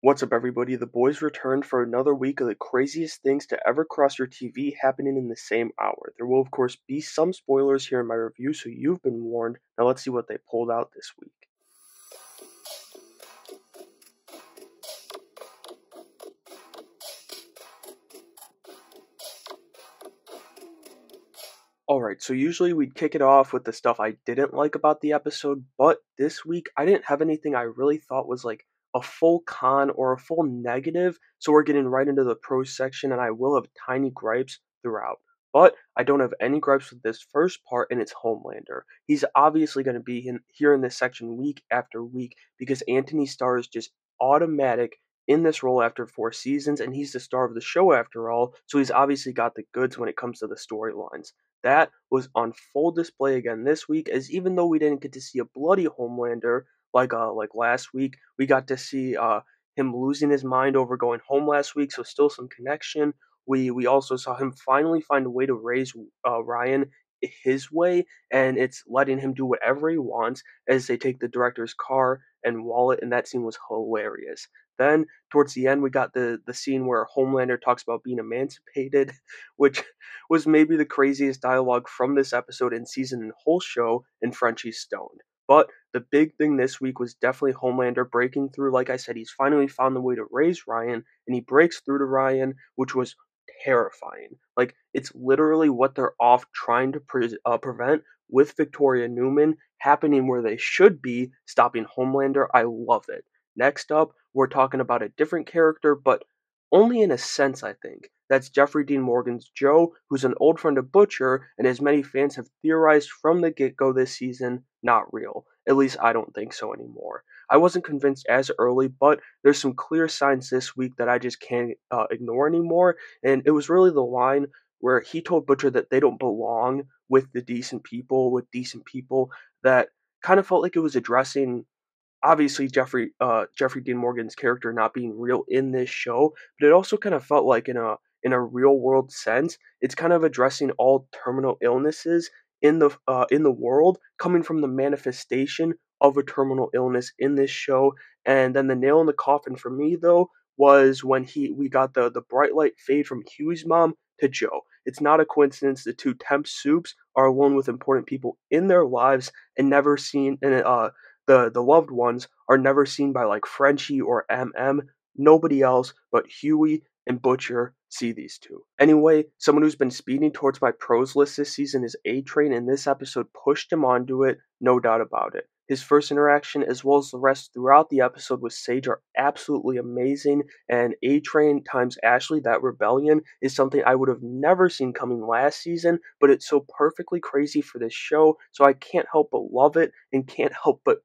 What's up, everybody? The boys returned for another week of the craziest things to ever cross your TV happening in the same hour. There will, of course, be some spoilers here in my review, so you've been warned. Now, let's see what they pulled out this week. Alright, so usually we'd kick it off with the stuff I didn't like about the episode, but this week I didn't have anything I really thought was like a full con or a full negative, so we're getting right into the pros section, and I will have tiny gripes throughout. But I don't have any gripes with this first part, and it's Homelander. He's obviously going to be here in this section week after week because Anthony Starr is just automatic in this role after 4 seasons, and he's the star of the show after all, so he's obviously got the goods when it comes to the storylines. That was on full display again this week, as even though we didn't get to see a bloody Homelander like last week, we got to see him losing his mind over going home last week, so still some connection. We also saw him finally find a way to raise Ryan his way, and it's letting him do whatever he wants as they take the director's car and wallet, and that scene was hilarious. Then towards the end, we got the scene where Homelander talks about being emancipated, which was maybe the craziest dialogue from this episode and season and whole show, and Frenchie's stoned. But the big thing this week was definitely Homelander breaking through. Like I said, he's finally found the way to raise Ryan, and he breaks through to Ryan, which was terrifying. Like, it's literally what they're off trying to prevent with Victoria Newman happening where they should be, stopping Homelander. I love it. Next up, we're talking about a different character, but only in a sense, I think. That's Jeffrey Dean Morgan's Joe, who's an old friend of Butcher, and as many fans have theorized from the get-go this season, not real. At least I don't think so anymore. I wasn't convinced as early, but there's some clear signs this week that I just can't ignore anymore, and it was really the line where he told Butcher that they don't belong with the decent people, with decent people, that kind of felt like it was addressing obviously Jeffrey Dean Morgan's character not being real in this show, but it also kind of felt like in a real world sense, it's kind of addressing all terminal illnesses in the world coming from the manifestation of a terminal illness in this show. And then the nail in the coffin for me though was when we got the bright light fade from Huey's mom to Joe. It's not a coincidence the two temp soups are alone with important people in their lives and never seen in the loved ones are never seen by like Frenchie or MM. Nobody else but Huey and Butcher see these two. Anyway, someone who's been speeding towards my pros list this season is A-Train, and this episode pushed him onto it, no doubt about it. His first interaction, as well as the rest throughout the episode with Sage, are absolutely amazing, and A-Train times Ashley, that rebellion, is something I would have never seen coming last season, but it's so perfectly crazy for this show, so I can't help but love it, and can't help but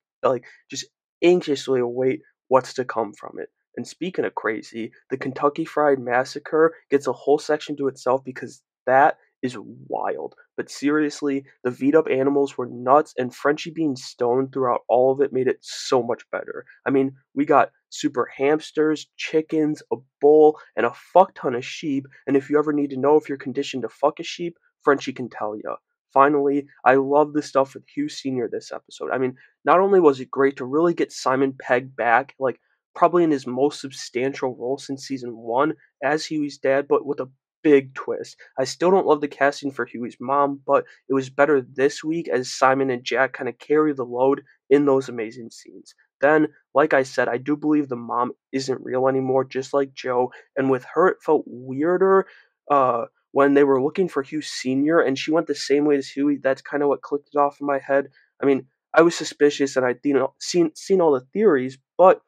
just anxiously await what's to come from it. And speaking of crazy, the Kentucky Fried Massacre gets a whole section to itself because that is wild. But seriously, the beat up animals were nuts, and Frenchie being stoned throughout all of it made it so much better. I mean, we got super hamsters, chickens, a bull, and a fuck ton of sheep, and if you ever need to know if you're conditioned to fuck a sheep, Frenchie can tell you. Finally, I love the stuff with Hugh Sr. this episode. I mean, not only was it great to really get Simon Pegg back, like probably in his most substantial role since season one as Huey's dad, but with a big twist. I still don't love the casting for Huey's mom, but it was better this week as Simon and Jack kind of carry the load in those amazing scenes. Then, like I said, I do believe the mom isn't real anymore, just like Joe, and with her it felt weirder when they were looking for Hugh Sr. and she went the same way as Huey. That's kind of what clicked it off in my head. I mean, I was suspicious and I'd seen all the theories, but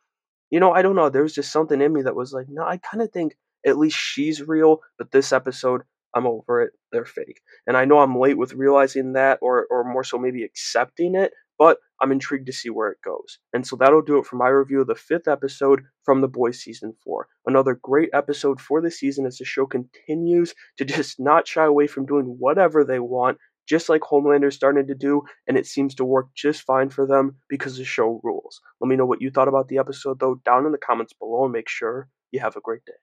I don't know. There was just something in me that was like, no, I kind of think at least she's real, but this episode, I'm over it. They're fake. And I know I'm late with realizing that, or more so maybe accepting it, but I'm intrigued to see where it goes. And so that'll do it for my review of the 5th episode from The Boys Season 4. Another great episode for the season as the show continues to just not shy away from doing whatever they want, just like Homelander's starting to do, and it seems to work just fine for them because the show rules. Let me know what you thought about the episode, though, down in the comments below, and make sure you have a great day.